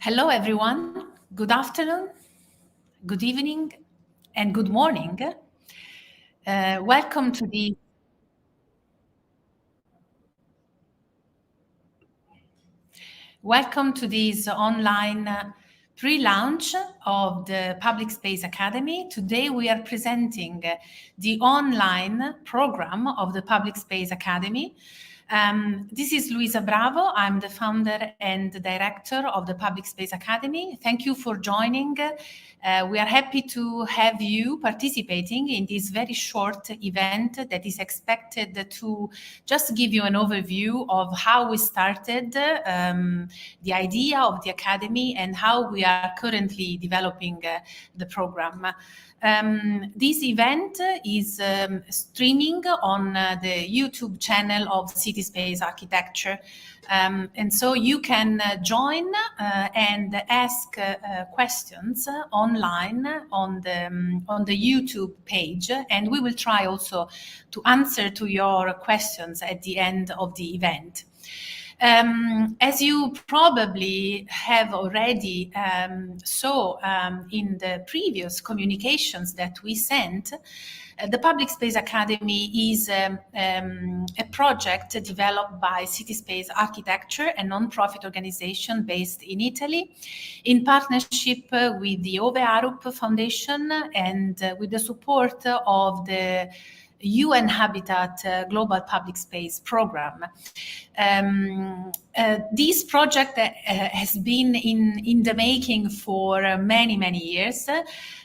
Hello, everyone. Good afternoon, good evening, and good morning. Welcome to this online pre-launch of the Public Space Academy. Today we are presenting the online program of the Public Space Academy. This is Luisa Bravo. I'm the founder and director of the Public Space Academy. Thank you for joining. We are happy to have you participating in this very short event that is expected to just give you an overview of how we started, the idea of the Academy, and how we are currently developing the program. This event is streaming on the YouTube channel of City Space Architecture. And so you can join and ask questions online on the YouTube page, and we will try also to answer to your questions at the end of the event. As you probably have already saw in the previous communications that we sent, the Public Space Academy is a project developed by City Space Architecture, a non-profit organization based in Italy, in partnership with the O Arup Foundation and with the support of the UN Habitat Global Public Space Program. This project has been in the making for many, many years,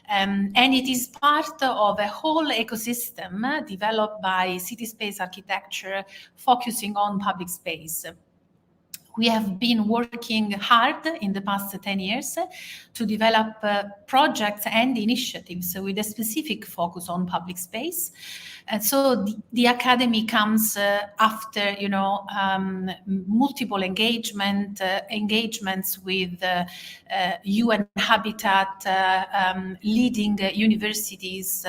and it is part of a whole ecosystem developed by City Space Architecture focusing on public space. We have been working hard in the past 10 years to develop projects and initiatives with a specific focus on public space. And so the Academy comes after, multiple engagements with UN Habitat, leading universities,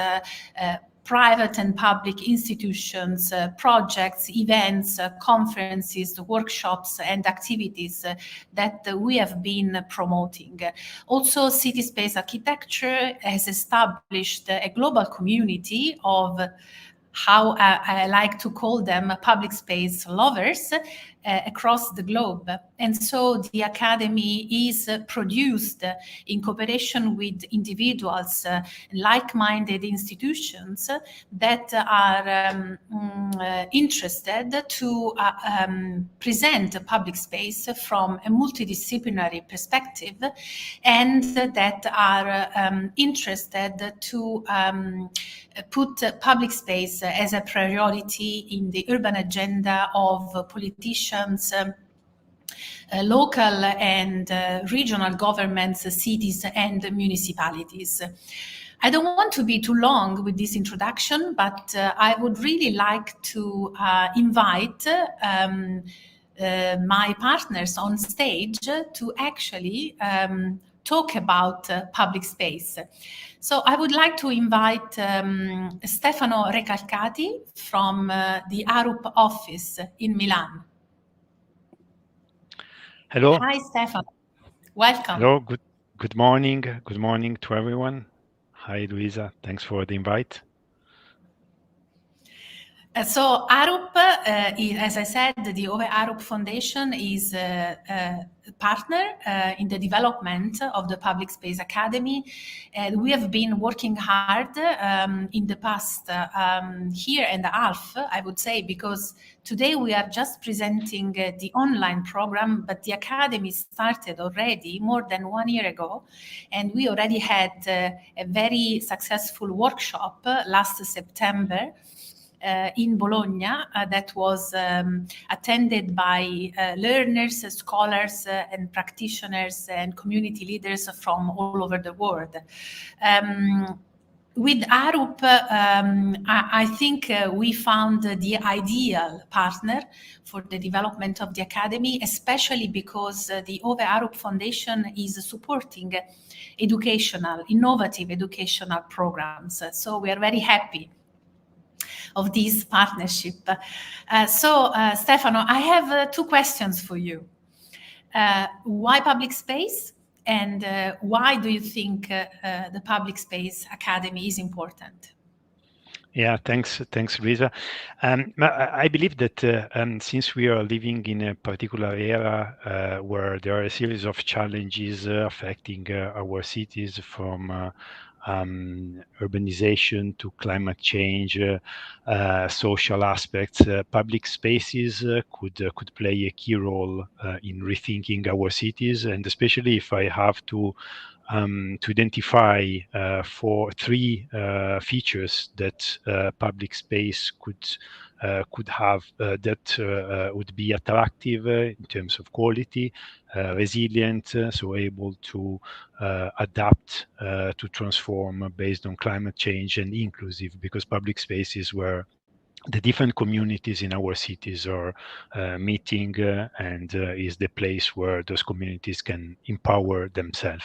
private and public institutions, projects, events, conferences, workshops, and activities that we have been promoting. Also, City Space Architecture has established a global community of how I like to call them public space lovers across the globe. And so the Academy is produced in cooperation with individuals, like-minded institutions that are interested to present public space from a multidisciplinary perspective, and that are interested to put public space as a priority in the urban agenda of politicians, local and regional governments, cities and municipalities. I don't want to be too long with this introduction, but I would really like to invite my partners on stage to actually talk about public space. So I would like to invite Stefano Recalcati from the Arup office in Milan. Hello. Hi, Stefano. Welcome. Hello. Good morning. Good morning to everyone. Hi, Luisa. Thanks for the invite. So Arup, as I said, the O Arup Foundation is a partner in the development of the Public Space Academy. And we have been working hard in the past year and a half, I would say, because today we are just presenting the online program, but the Academy started already more than 1 year ago. And we already had a very successful workshop last September in Bologna that was attended by learners, scholars, and practitioners and community leaders from all over the world. With Arup, I think we found the ideal partner for the development of the Academy, especially because the O Arup Foundation is supporting innovative educational programs. So we are very happy of this partnership. Stefano, I have 2 questions for you. Why public space? And why do you think the Public Space Academy is important? Yeah, thanks, Luisa. I believe that since we are living in a particular era where there are a series of challenges affecting our cities, from urbanization to climate change, social aspects, public spaces could play a key role in rethinking our cities, and especially if I have to identify three features that public space could have that would be attractive in terms of quality, resilient, so able to adapt to transform based on climate change, and inclusive, because public spaces where the different communities in our cities are meeting and is the place where those communities can empower themselves.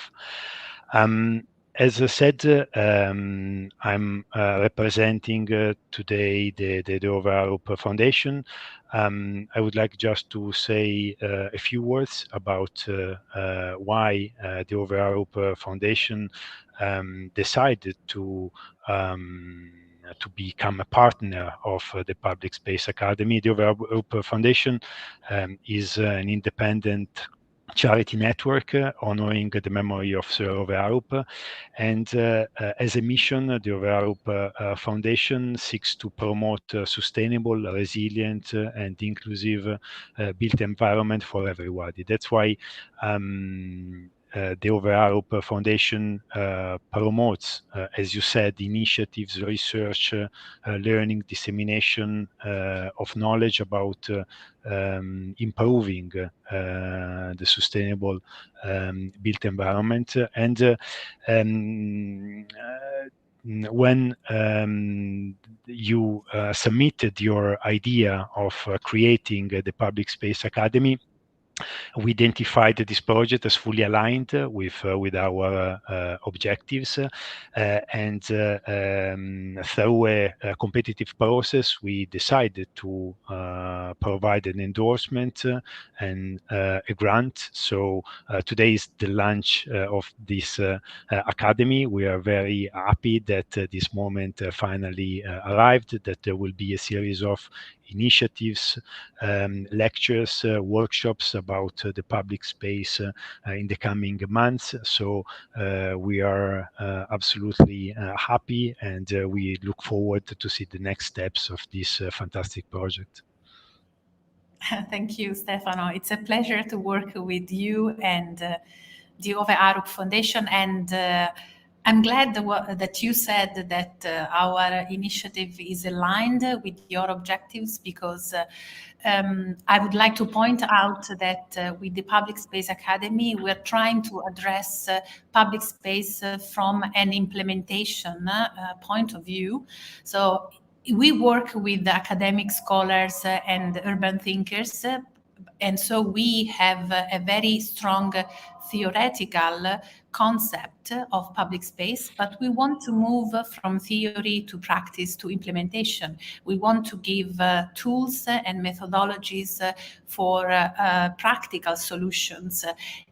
As I said, I'm representing today the O Arup Foundation. I would like just to say a few words about why the O Arup Foundation decided to become a partner of the Public Space Academy. The O Arup Foundation is an independent charity network honoring the memory of Sir O Arup, and as a mission, the O Arup Foundation seeks to promote sustainable, resilient, and inclusive built environment for everybody. That's why the O Arup Foundation promotes, as you said, initiatives, research, learning, dissemination of knowledge about improving the sustainable built environment. And when you submitted your idea of creating the Public Space Academy, we identified this project as fully aligned with our objectives, and through a competitive process, we decided to provide an endorsement and a grant. So today is the launch of this academy. We are very happy that this moment finally arrived, that there will be a series of initiatives, lectures, workshops about the public space in the coming months. So we are absolutely happy, and we look forward to see the next steps of this fantastic project. Thank you, Stefano. It's a pleasure to work with you and the O Arup Foundation, and I'm glad that you said that our initiative is aligned with your objectives, because I would like to point out that with the Public Space Academy, we're trying to address public space from an implementation point of view. So we work with academic scholars and urban thinkers, and so we have a very strong theoretical concept of public space, but we want to move from theory to practice to implementation. We want to give tools and methodologies for practical solutions,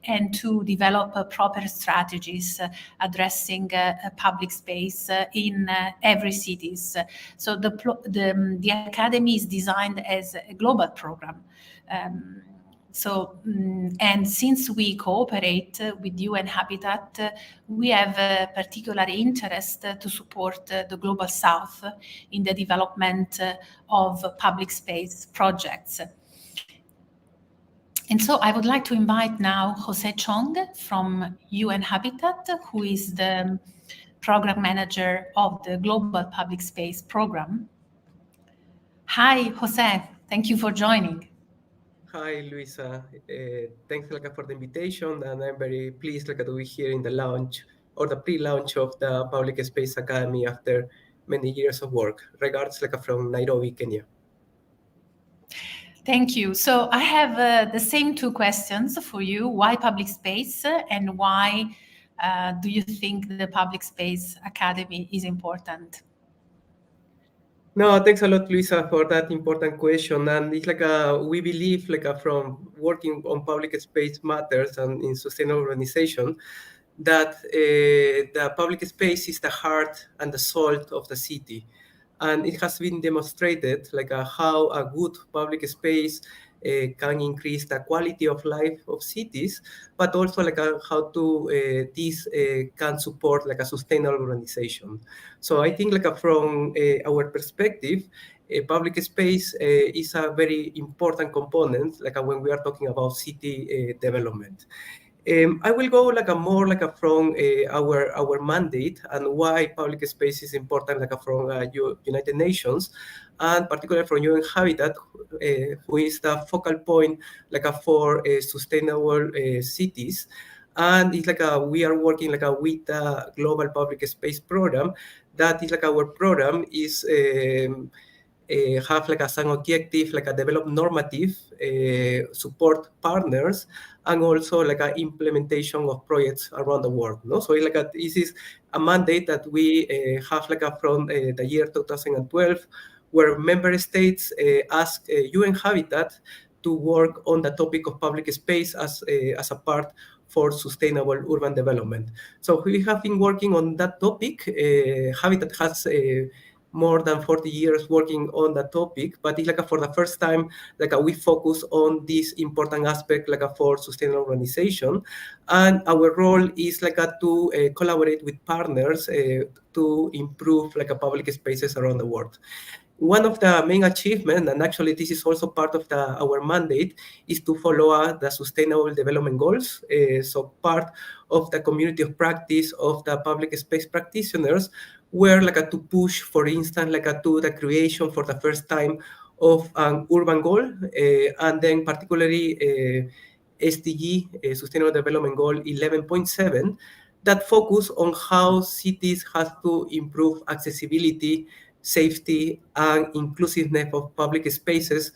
and to develop proper strategies addressing public space in every cities. So the academy is designed as a global program. And since we cooperate with UN Habitat, we have a particular interest to support the Global South in the development of public space projects. And so I would like to invite now Jose Chong from UN Habitat, who is the program manager of the Global Public Space Program. Hi, Jose. Thank you for joining. Hi, Luisa. Thanks for the invitation, and I'm very pleased to be here in the launch or the pre-launch of the Public Space Academy after many years of work. Regards from Nairobi, Kenya. Thank you. So I have the same two questions for you. Why public space, and why do you think the Public Space Academy is important? No, thanks a lot, Luisa, for that important question. And it's like we believe from working on public space matters and in sustainable urbanization that the public space is the heart and the soul of the city. And it has been demonstrated how a good public space can increase the quality of life of cities, but also how to this can support a sustainable urbanization. So I think from our perspective, public space is a very important component when we are talking about city development. I will go more from our mandate and why public space is important from United Nations, and particularly from UN Habitat, who is the focal point for sustainable cities. And it's we are working with the Global Public Space Program. That is our program is have as an objective develop normative support partners and also a implementation of projects around the world. No, so this is a mandate that we have from the year 2012, where member states ask UN Habitat to work on the topic of public space as a part for sustainable urban development. So we have been working on that topic. Habitat has more than 40 years working on that topic, but it's for the first time we focus on this important aspect for sustainable urbanization. And our role is to collaborate with partners to improve public spaces around the world. One of the main achievements, and actually this is also part of our mandate, is to follow the Sustainable Development Goals. So part of the community of practice of the public space practitioners were to push, for instance, to the creation for the first time of an urban goal, and then particularly SDG, Sustainable Development Goal 11.7, that focus on how cities have to improve accessibility, safety, and inclusiveness of public spaces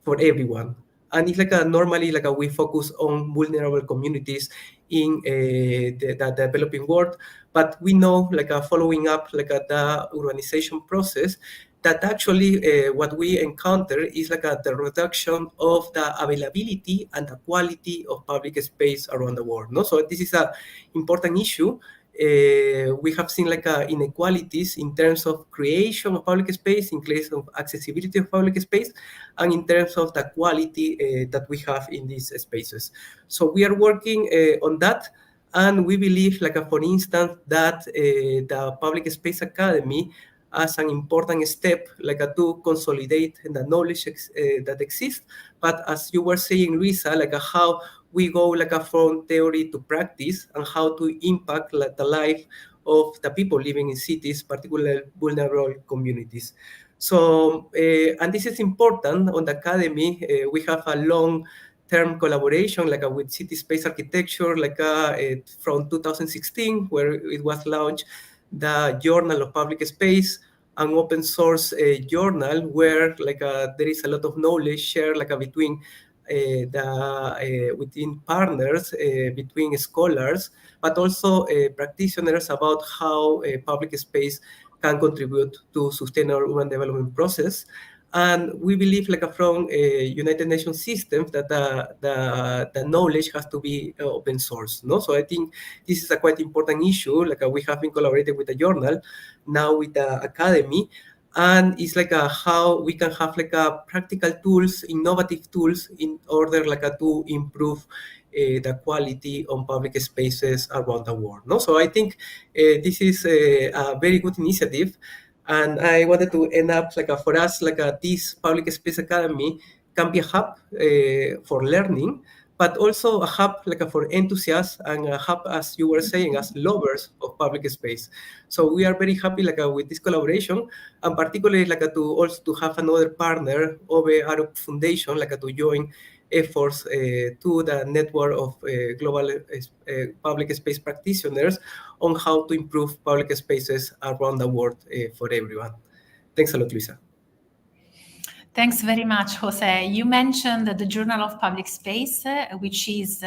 for everyone. And it's normally we focus on vulnerable communities in the developing world, but we know following up the urbanization process, that actually what we encounter is the reduction of the availability and the quality of public space around the world. No, so this is an important issue. We have seen inequalities in terms of creation of public space, in terms of accessibility of public space, and in terms of the quality that we have in these spaces. So we are working on that, and we believe, for instance, that the Public Space Academy as an important step to consolidate the knowledge that exists. But as you were saying, Luisa, how we go from theory to practice and how to impact the life of the people living in cities, particularly vulnerable communities. So, and this is important on the academy. We have a long-term collaboration with City Space Architecture from 2016, where it was launched the Journal of Public Space, an open source journal where there is a lot of knowledge shared between within partners, between scholars, but also practitioners about how public space can contribute to sustainable urban development process. And we believe from United Nations systems that the knowledge has to be open source. No? So I think this is a quite important issue. We have been collaborating with the journal, now with the academy, and it's how we can have practical tools, innovative tools in order to improve the quality on public spaces around the world. No? So I think this is a very good initiative. And I wanted to end up for us, this Public Space Academy can be a hub for learning, but also a hub for enthusiasts and a hub, as you were saying, as lovers of public space. So we are very happy with this collaboration, and particularly to also to have another partner, O Arup Foundation, to join efforts to the network of global public space practitioners on how to improve public spaces around the world for everyone. Thanks a lot, Luisa. Thanks very much, Jose. You mentioned the Journal of Public Space, which is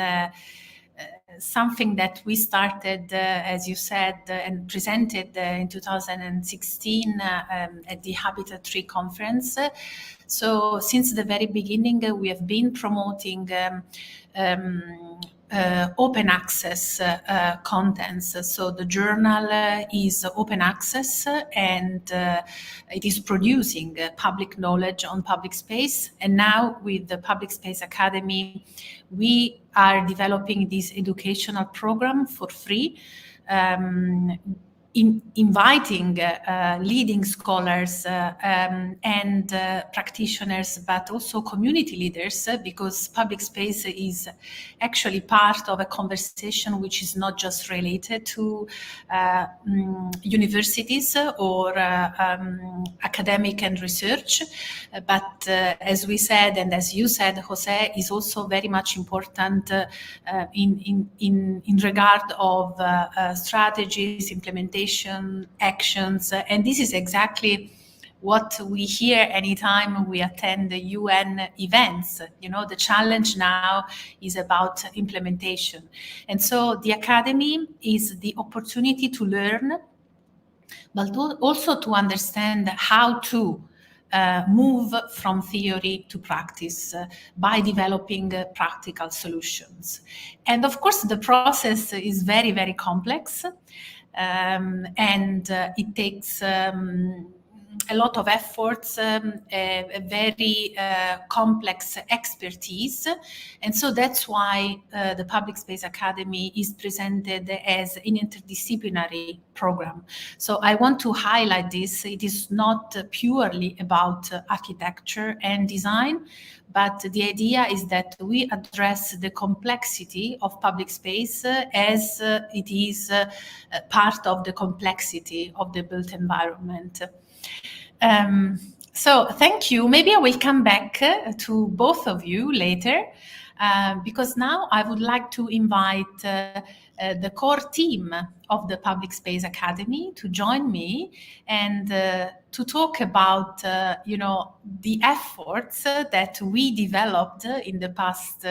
something that we started, as you said, and presented in 2016 at the Habitat 3 conference. So since the very beginning, we have been promoting open access contents. So the journal is open access, and it is producing public knowledge on public space. And now with the Public Space Academy, we are developing this educational program for free, inviting leading scholars and practitioners, but also community leaders, because public space is actually part of a conversation which is not just related to universities or academic and research, but as we said, and as you said, Jose, is also very much important in regard of strategies, implementation, actions, and this is exactly what we hear anytime we attend the UN events. You know, the challenge now is about implementation. And so the Academy is the opportunity to learn, but also to understand how to move from theory to practice by developing practical solutions. And of course, the process is very, very complex. And it takes a lot of efforts, a very complex expertise. And so that's why the Public Space Academy is presented as an interdisciplinary program. So I want to highlight this. It is not purely about architecture and design, but the idea is that we address the complexity of public space as it is part of the complexity of the built environment. So thank you. Maybe I will come back to both of you later, because now I would like to invite the core team of the Public Space Academy to join me and to talk about, you know, the efforts that we developed in the past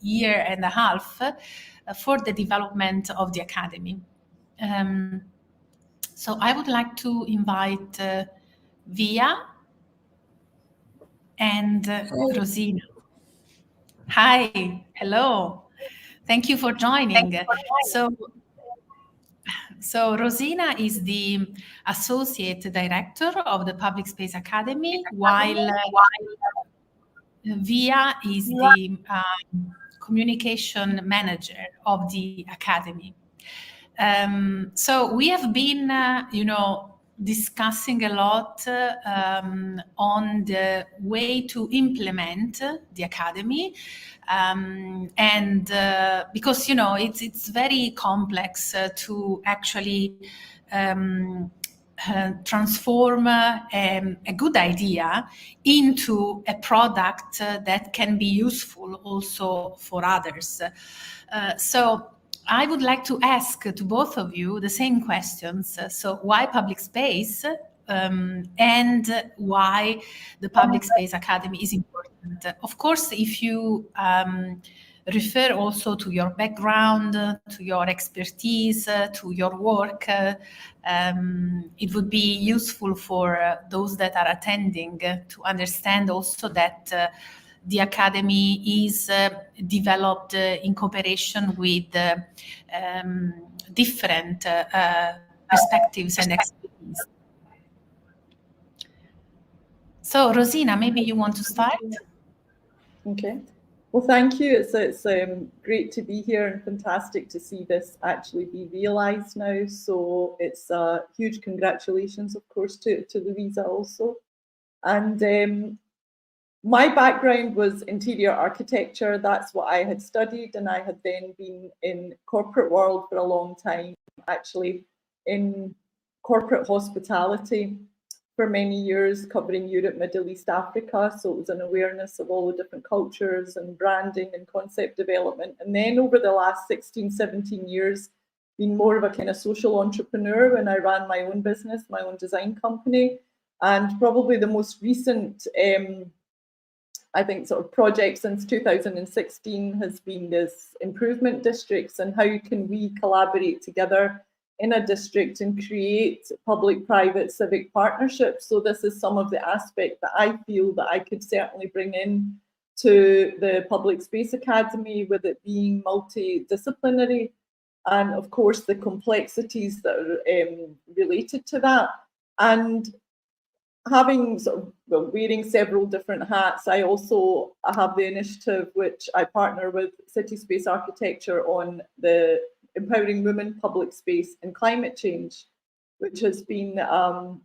year and a half for the development of the Academy. So I would like to invite Via and Rosina. Hi, hello. Thank you for joining. So Rosina is the Associate Director of the Public Space Academy, while Via is the Communication Manager of the Academy. So we have been, you know, discussing a lot on the way to implement the Academy. And because, you know, it's very complex to actually transform a good idea into a product that can be useful also for others. So I would like to ask to both of you the same questions. So why public space and why the Public Space Academy is important? Of course, if you refer also to your background, to your expertise, to your work, it would be useful for those that are attending to understand also that the Academy is developed in cooperation with different perspectives and expertise. So, Rosina, maybe you want to start? Okay. Well, thank you. It's great to be here and fantastic to see this actually be realised now. So it's huge congratulations, of course, to Luisa also. And my background was interior architecture. That's what I had studied, and I had then been in corporate world for a long time, actually in corporate hospitality for many years, covering Europe, Middle East, Africa. So it was an awareness of all the different cultures and branding and concept development. And then over the last 16, 17 years, been more of a kind of social entrepreneur when I ran my own business, my own design company. And probably the most recent I think, sort of project since 2016 has been this improvement districts, and how can we collaborate together in a district and create public-private civic partnerships. So this is some of the aspect that I feel that I could certainly bring in to the Public Space Academy, with it being multidisciplinary, and of course the complexities that are related to that. And having sort of, well, wearing several different hats, I also have the initiative which I partner with City Space Architecture on, the Empowering Women, Public Space and Climate Change, which has been a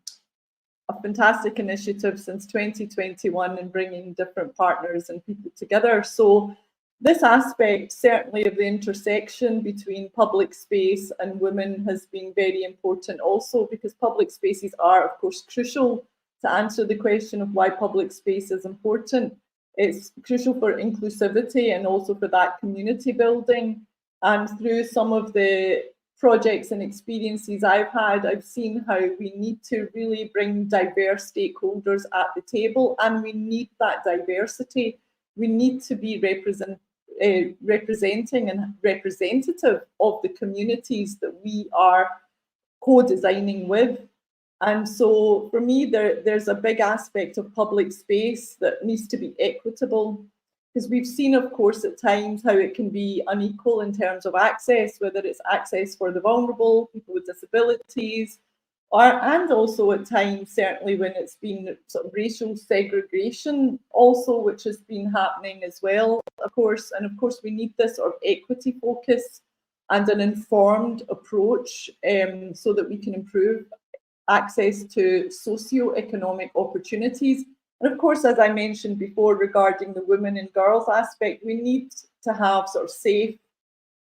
fantastic initiative since 2021 and bringing different partners and people together. So this aspect, certainly of the intersection between public space and women, has been very important also, because public spaces are, of course, crucial to answer the question of why public space is important. It's crucial for inclusivity and also for that community building. And through some of the projects and experiences I've had, I've seen how we need to really bring diverse stakeholders at the table, and we need that diversity. We need to be representing and representative of the communities that we are co-designing with. And so for me, there's a big aspect of public space that needs to be equitable, because we've seen, of course, at times how it can be unequal in terms of access, whether it's access for the vulnerable, people with disabilities, and also at times, certainly when it's been sort of racial segregation also, which has been happening as well, of course. And of course, we need this sort of equity focus and an informed approach so that we can improve access to socio-economic opportunities. And of course, as I mentioned before, regarding the women and girls aspect, we need to have sort of safe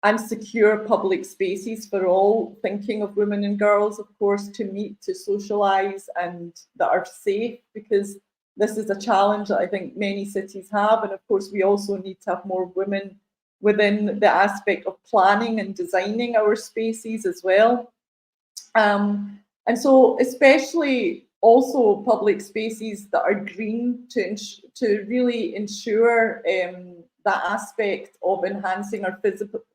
and secure public spaces for all, thinking of women and girls, of course, to meet, to socialise, and that are safe, because this is a challenge that I think many cities have. And of course, we also need to have more women within the aspect of planning and designing our spaces as well. And so especially also public spaces that are green, to really ensure that aspect of enhancing our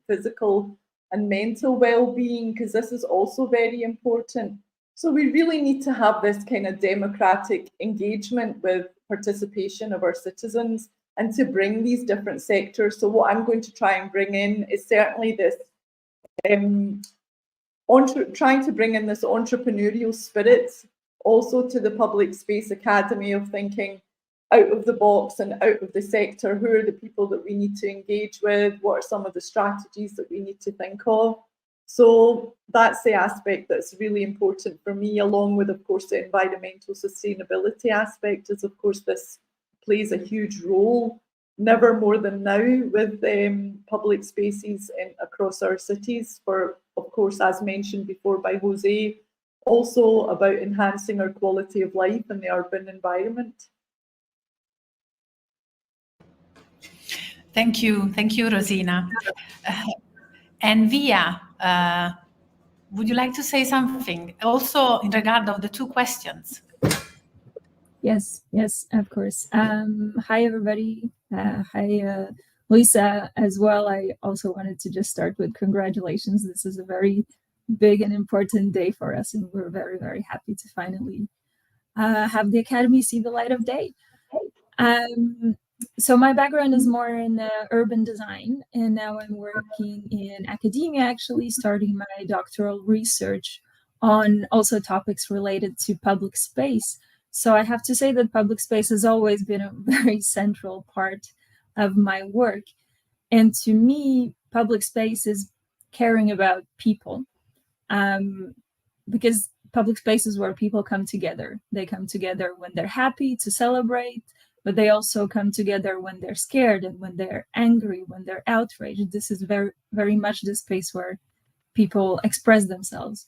physical and mental well-being, because this is also very important. So we really need to have this kind of democratic engagement with participation of our citizens, and to bring these different sectors. So what I'm going to try and bring in is certainly this trying to bring in this entrepreneurial spirit also to the Public Space Academy, of thinking out of the box and out of the sector. Who are the people that we need to engage with? What are some of the strategies that we need to think of? So that's the aspect that's really important for me, along with, of course, the environmental sustainability aspect, is, of course, this plays a huge role, never more than now, with public spaces across our cities, for, of course, as mentioned before by Jose, also about enhancing our quality of life in the urban environment. Thank you, Rosina. And Via, would you like to say something also in regard of the two questions? Yes, of course. Hi, everybody. Hi, Luisa, as well. I also wanted to just start with congratulations. This is a very big and important day for us, and we're very, very happy to finally have the Academy see the light of day. So my background is more in urban design, and now I'm working in academia, actually starting my doctoral research on also topics related to public space. So I have to say that public space has always been a very central part of my work. And to me, public space is caring about people, because public space is where people come together. They come together when they're happy to celebrate, but they also come together when they're scared and when they're angry, when they're outraged. This is very, very much the space where people express themselves.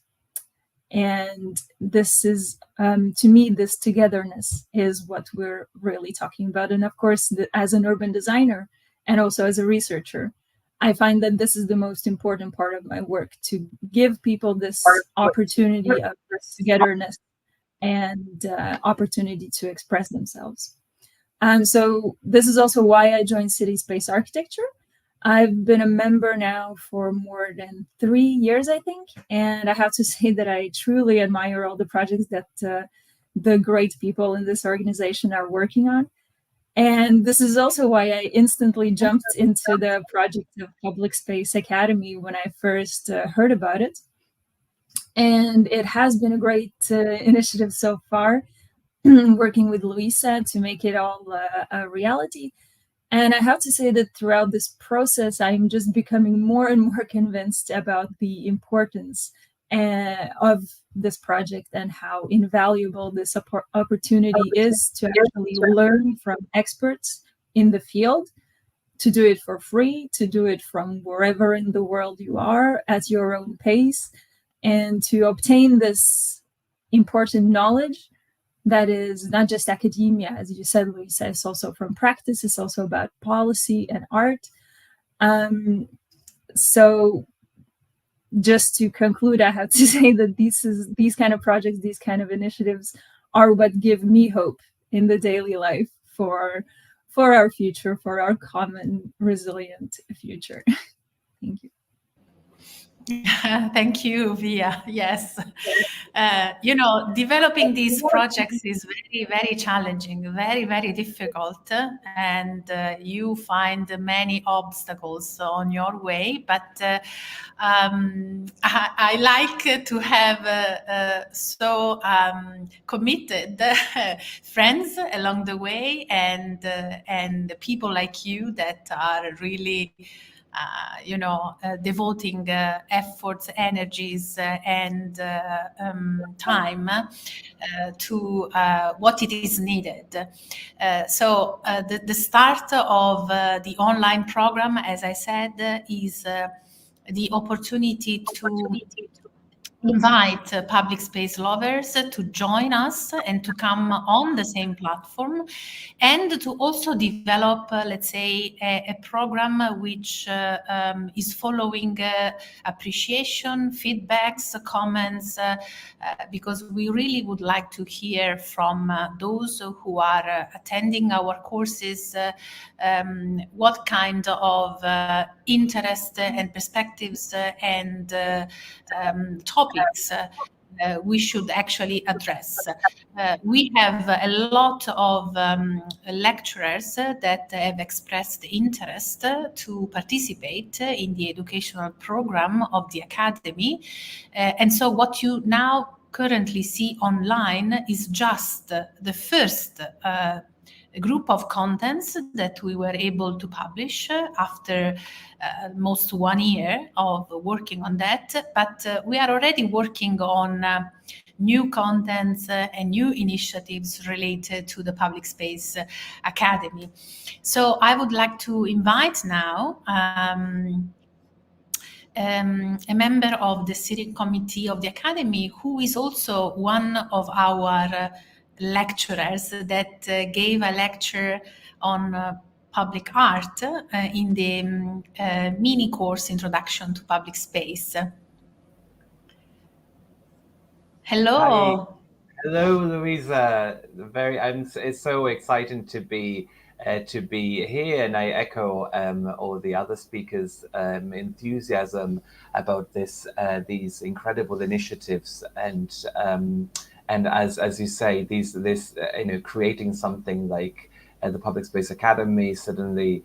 And this is, to me, this togetherness is what we're really talking about. And of course, as an urban designer and also as a researcher, I find that this is the most important part of my work, to give people this opportunity of togetherness and opportunity to express themselves. So this is also why I joined City Space Architecture. I've been a member now for more than 3 years, I think, and I have to say that I truly admire all the projects that the great people in this organization are working on. And this is also why I instantly jumped into the project of Public Space Academy when I first heard about it. And it has been a great initiative so far, working with Luisa to make it all a reality. And I have to say that throughout this process, I'm just becoming more and more convinced about the importance of this project and how invaluable this opportunity is to actually learn from experts in the field, to do it for free, to do it from wherever in the world you are at your own pace, and to obtain this important knowledge that is not just academia, as you said, Luisa, it's also from practice, it's also about policy and art. So just to conclude, I have to say that these kind of projects, these kind of initiatives are what give me hope in the daily life for our future, for our common resilient future. Thank you. Thank you, Via. Yes. Developing these projects is very, very challenging, very, very difficult, and you find many obstacles on your way. But I like to have so committed friends along the way, and people like you that are really devoting efforts, energies, and time to what it is needed. So the start of the online program, as I said, is the opportunity to invite public space lovers to join us and to come on the same platform, and to also develop, let's say, a program which is following appreciation, feedbacks, comments, because we really would like to hear from those who are attending our courses what kind of interest and perspectives and topics we should actually address. We have a lot of lecturers that have expressed interest to participate in the educational program of the Academy. And so what you now currently see online is just the first group of contents that we were able to publish after almost 1 year of working on that. But we are already working on new contents and new initiatives related to the Public Space Academy. So I would like to invite now a member of the steering committee of the Academy, who is also one of our lecturers that gave a lecture on public art in the mini course Introduction to Public Space. Hello. Hi. Hello, Luisa. It's so exciting to be here, and I echo all the other speakers' enthusiasm about these incredible initiatives, and as you say, this creating something like the Public Space Academy suddenly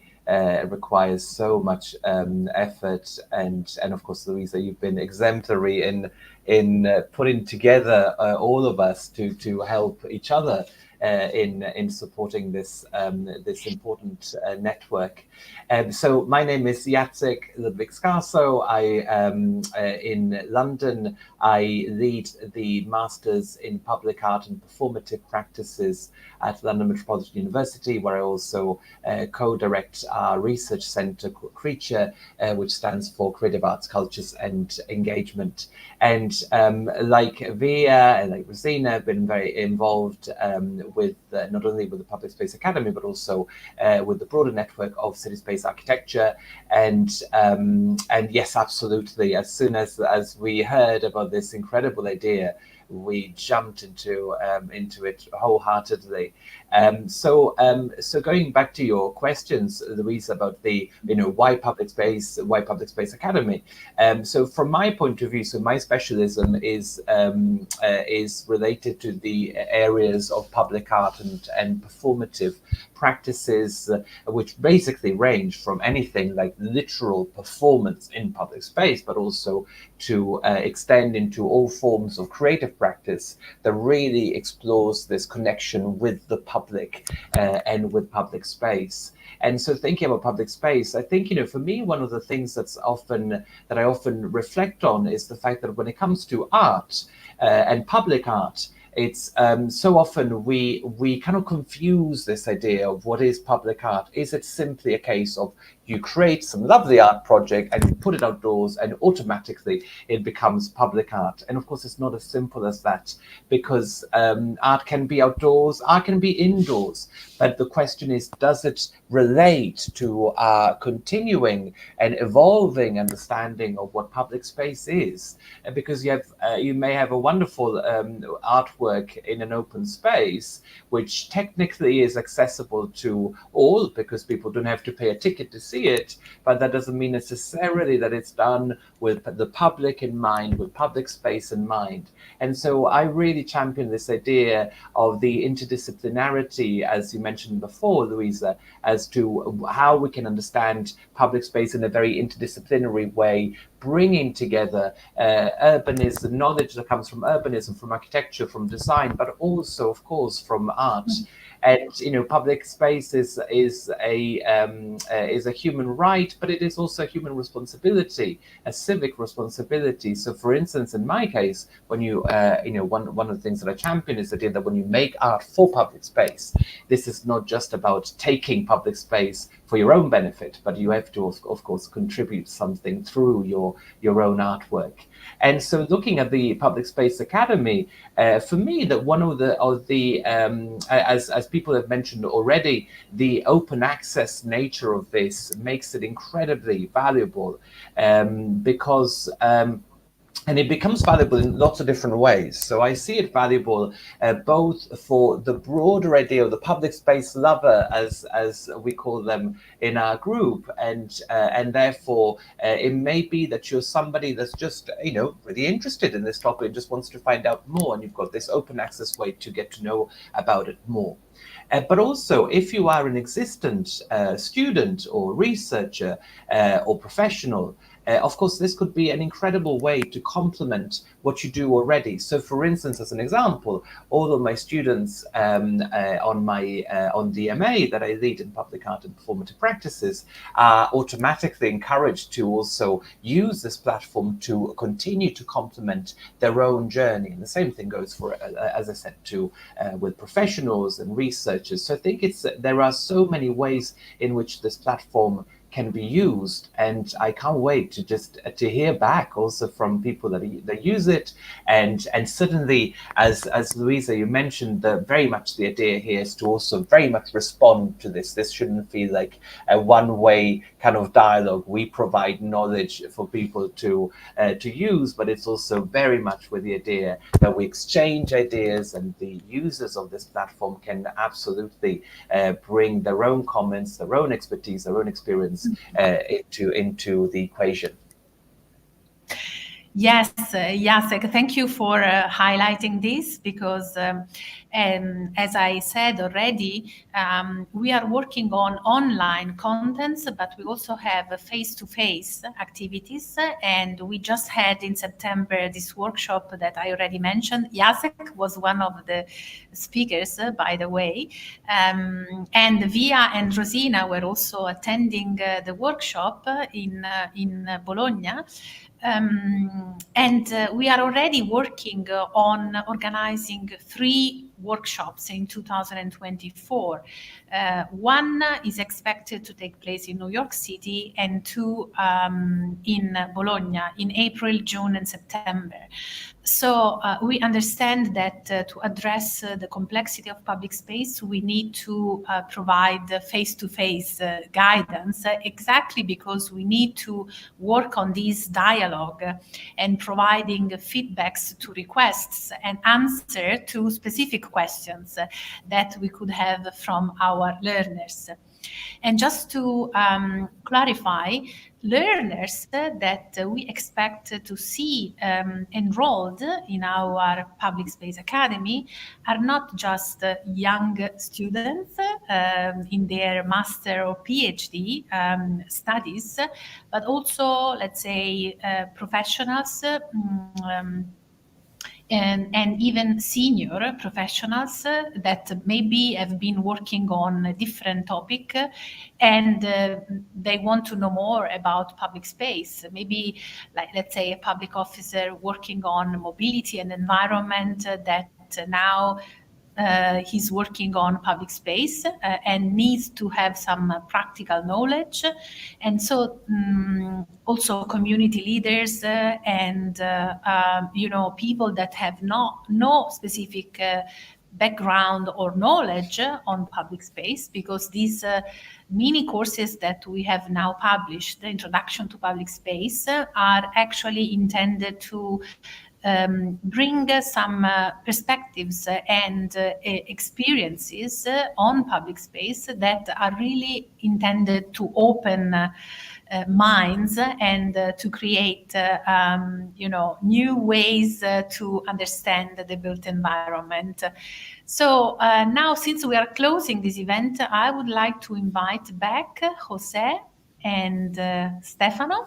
requires so much effort, and of course, Luisa, you've been exemplary in putting together all of us to help each other in supporting this important network. So my name is Jacek Ludwig-Scarso. In London, I lead the Masters in Public Art and Performative Practices at London Metropolitan University, where I also co-direct our research centre called Creature, which stands for Creative Arts, Cultures and Engagement. And like Via and like Rosina, I've been very involved with not only with the Public Space Academy, but also with the broader network of city space architecture. And yes, absolutely. As soon as we heard about this incredible idea, we jumped into it wholeheartedly. So going back to your questions, Luisa, about the why public space academy. So from my point of view, so my specialism is related to the areas of public art and performative practices, which basically range from anything like literal performance in public space, but also to extend into all forms of creative practice that really explores this connection with the public and with public space. And so thinking about public space, I think, for me, one of the things that I often reflect on is the fact that when it comes to art and public art, it's so often we kind of confuse this idea of what is public art. Is it simply a case of you create some lovely art project and you put it outdoors and automatically it becomes public art? And of course, it's not as simple as that, because art can be outdoors, art can be indoors. But the question is, does it relate to our continuing and evolving understanding of what public space is? Because you may have a wonderful artwork in an open space, which technically is accessible to all because people don't have to pay a ticket to see it, but that doesn't mean necessarily that it's done with the public in mind, with public space in mind. And so I really champion this idea of the interdisciplinarity, as you mentioned before, Luisa, as to how we can understand public space in a very interdisciplinary way, bringing together urbanism, knowledge that comes from urbanism, from architecture, from design, but also, of course, from art. And public space is a human right, but it is also a human responsibility, a civic responsibility. So, for instance, in my case, when one of the things that I champion is the idea that when you make art for public space, this is not just about taking public space for your own benefit, but you have to, of course, contribute something through your own artwork. And so, looking at the Public Space Academy, for me, that one of the as people have mentioned already, the open access nature of this makes it incredibly valuable, because and it becomes valuable in lots of different ways. So I see it valuable both for the broader idea of the public space lover, as we call them in our group, and therefore it may be that you're somebody that's just really interested in this topic and just wants to find out more, and you've got this open access way to get to know about it more. But also, if you are an existent student or researcher or professional, of course, this could be an incredible way to complement what you do already. So, for instance, as an example, all of my students on the MA that I lead in public art and performative practices are automatically encouraged to also use this platform to continue to complement their own journey. And the same thing goes for, as I said, with professionals and researchers. So I think there are so many ways in which this platform can be used, and I can't wait to hear back also from people that use it, and certainly as Luisa, you mentioned, very much the idea here is to also very much respond to this. This shouldn't feel like a one-way kind of dialogue. We provide knowledge for people to use, but it's also very much with the idea that we exchange ideas, and the users of this platform can absolutely bring their own comments, their own expertise, their own experience into the equation. Yes, Jacek, thank you for highlighting this, because as I said already, we are working on online contents, but we also have face-to-face activities. And we just had in September this workshop that I already mentioned. Jacek was one of the speakers, by the way. And Via and Rosina were also attending the workshop in Bologna. And we are already working on organizing 3 workshops in 2024. One is expected to take place in New York City, and two in Bologna in April, June, and September. So we understand that to address the complexity of public space, we need to provide face-to-face guidance, exactly because we need to work on this dialogue and providing feedbacks to requests and answer to specific questions that we could have from our learners. And just to clarify, learners that we expect to see enrolled in our Public Space Academy are not just young students in their master or PhD studies, but also, let's say, professionals and even senior professionals that maybe have been working on a different topic and they want to know more about public space. Maybe, like, let's say, a public officer working on mobility and environment that now he's working on public space and needs to have some practical knowledge. And so also community leaders and people that have no specific background or knowledge on public space, because these mini courses that we have now published, the Introduction to Public Space, are actually intended to bring some perspectives and experiences on public space that are really intended to open minds and to create new ways to understand the built environment. So now, since we are closing this event, I would like to invite back Jose and Stefano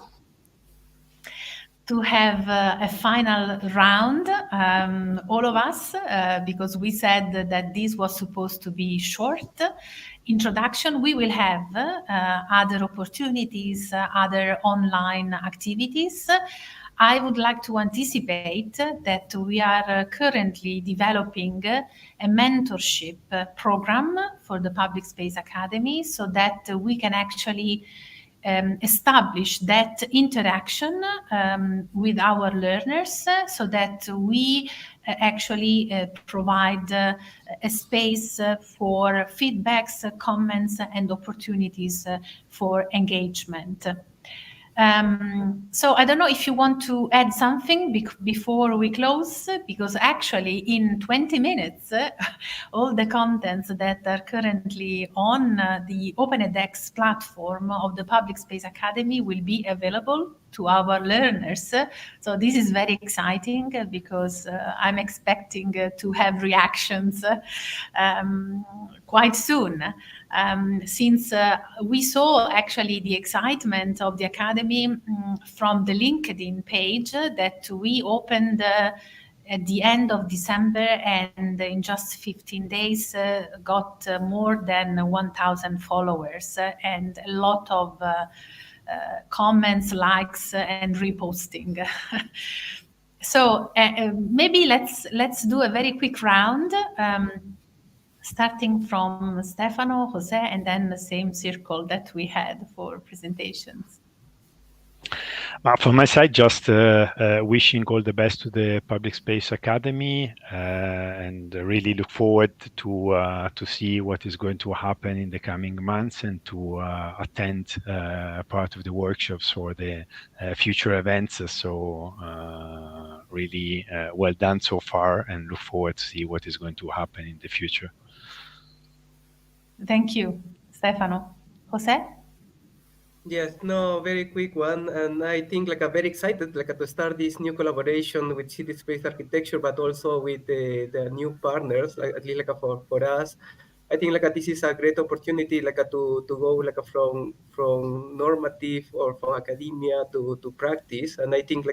to have a final round, all of us, because we said that this was supposed to be short introduction. We will have other opportunities, other online activities. I would like to anticipate that we are currently developing a mentorship program for the Public Space Academy, so that we can actually establish that interaction with our learners, so that we actually provide a space for feedbacks, comments, and opportunities for engagement. So I don't know if you want to add something before we close, because actually in 20 minutes, all the contents that are currently on the Open edX platform of the Public Space Academy will be available to our learners. So this is very exciting because I'm expecting to have reactions quite soon. Since we saw actually the excitement of the Academy from the LinkedIn page that we opened at the end of December, and in just 15 days got more than 1,000 followers and a lot of comments, likes, and reposting. So maybe let's do a very quick round. Starting from Stefano, Jose, and then the same circle that we had for presentations. From my side, just wishing all the best to the Public Space Academy, and really look forward to see what is going to happen in the coming months, and to attend part of the workshops or the future events. So really well done so far, and look forward to see what is going to happen in the future. Thank you, Stefano. Jose? Yes, no, very quick one. And I think very excited to start this new collaboration with city space architecture, but also with the new partners, at least for us. I think this is a great opportunity to go from normative or from academia to practice. And I think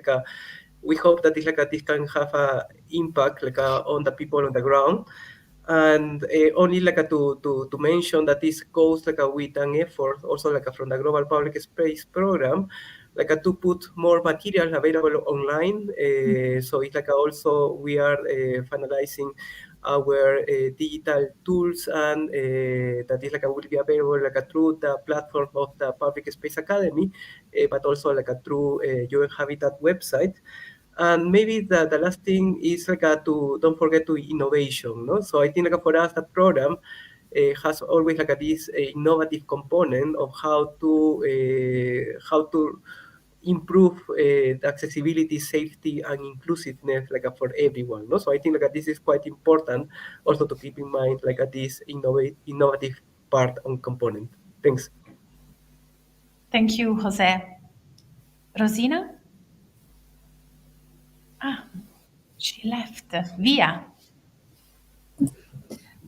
we hope that this can have an impact on the people on the ground. And only to mention that this goes with an effort also from the Global Public Space Program, to put more material available online. So it's also we are finalizing our digital tools, and that is like will be available like through the platform of the Public Space Academy, but also like through UN Habitat website. And maybe the last thing is like to don't forget to innovation. No, so I think like for us that program has always like this innovative component of how to improve the accessibility, safety, and inclusiveness like for everyone. No, so I think like this is quite important also to keep in mind like this innovative part and component. Thanks. Thank you, Jose. Rosina? Ah, she left. Via.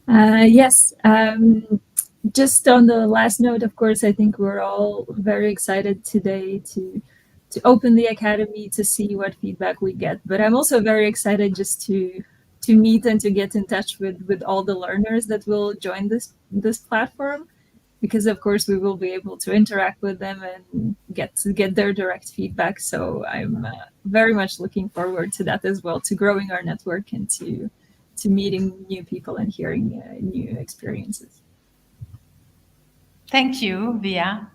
Yes. Just on the last note, of course, I think we're all very excited today to open the academy, to see what feedback we get. But I'm also very excited just to meet and to get in touch with all the learners that will join this platform, because of course we will be able to interact with them and get their direct feedback. So I'm very much looking forward to that as well, to growing our network and to meeting new people and hearing new experiences. Thank you, Via.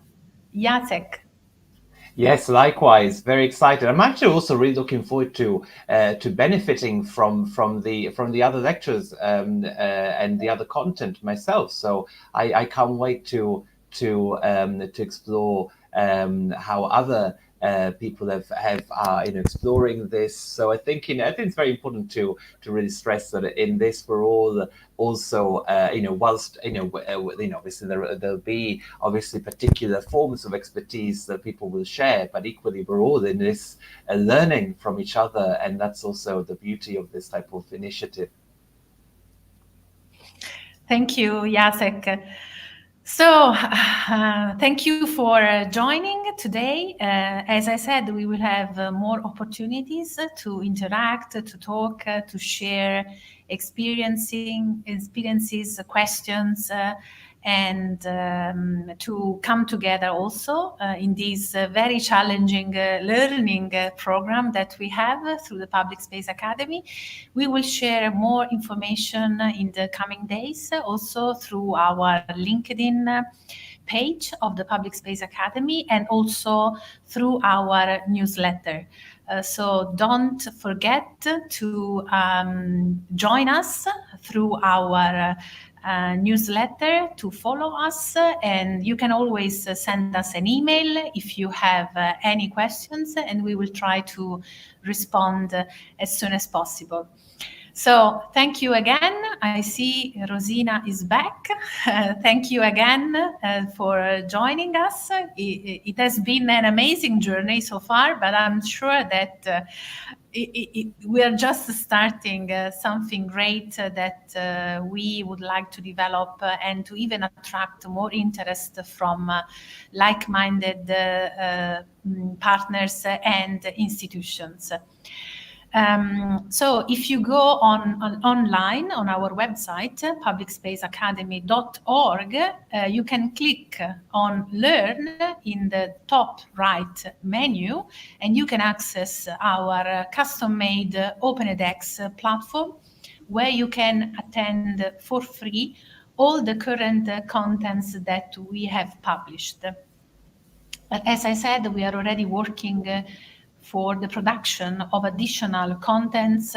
Jacek. Yes, likewise, very excited. I'm actually also really looking forward to benefiting from the other lectures and the other content myself. So I can't wait to explore how other people have exploring this. So I think it's very important to really stress that in this we're all also whilst obviously there'll be obviously particular forms of expertise that people will share, but equally we're all in this learning from each other, and that's also the beauty of this type of initiative. Thank you, Jacek. So, thank you for joining today. As I said, we will have more opportunities to interact, to talk, to share experiences, questions, and to come together also in this very challenging learning program that we have through the Public Space Academy. We will share more information in the coming days, also through our LinkedIn page of the Public Space Academy, and also through our newsletter. So don't forget to join us through our newsletter, to follow us, and you can always send us an email if you have any questions, and we will try to respond as soon as possible. So thank you again. I see Rosina is back. Thank you again for joining us. It has been an amazing journey so far, but I'm sure that we are just starting something great that we would like to develop and to even attract more interest from like-minded partners and institutions. So if you go online on our website, publicspaceacademy.org, you can click on Learn in the top right menu, and you can access our custom-made OpenEdX platform, where you can attend for free all the current contents that we have published. But as I said, we are already working for the production of additional contents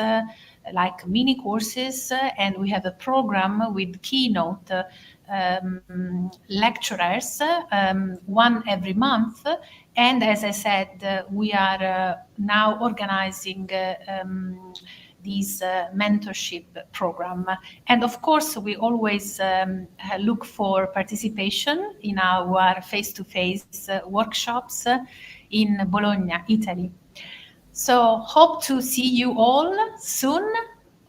like mini courses, and we have a program with keynote lecturers, one every month. And as I said, we are now organizing this mentorship program. And of course, we always look for participation in our face-to-face workshops in Bologna, Italy. So hope to see you all soon,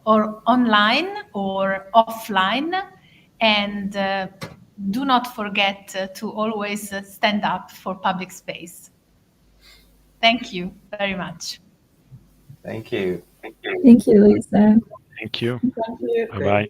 or online or offline. And do not forget to always stand up for public space. Thank you very much. Thank you. Thank you, Luisa. Thank you. Thank you. Bye-bye.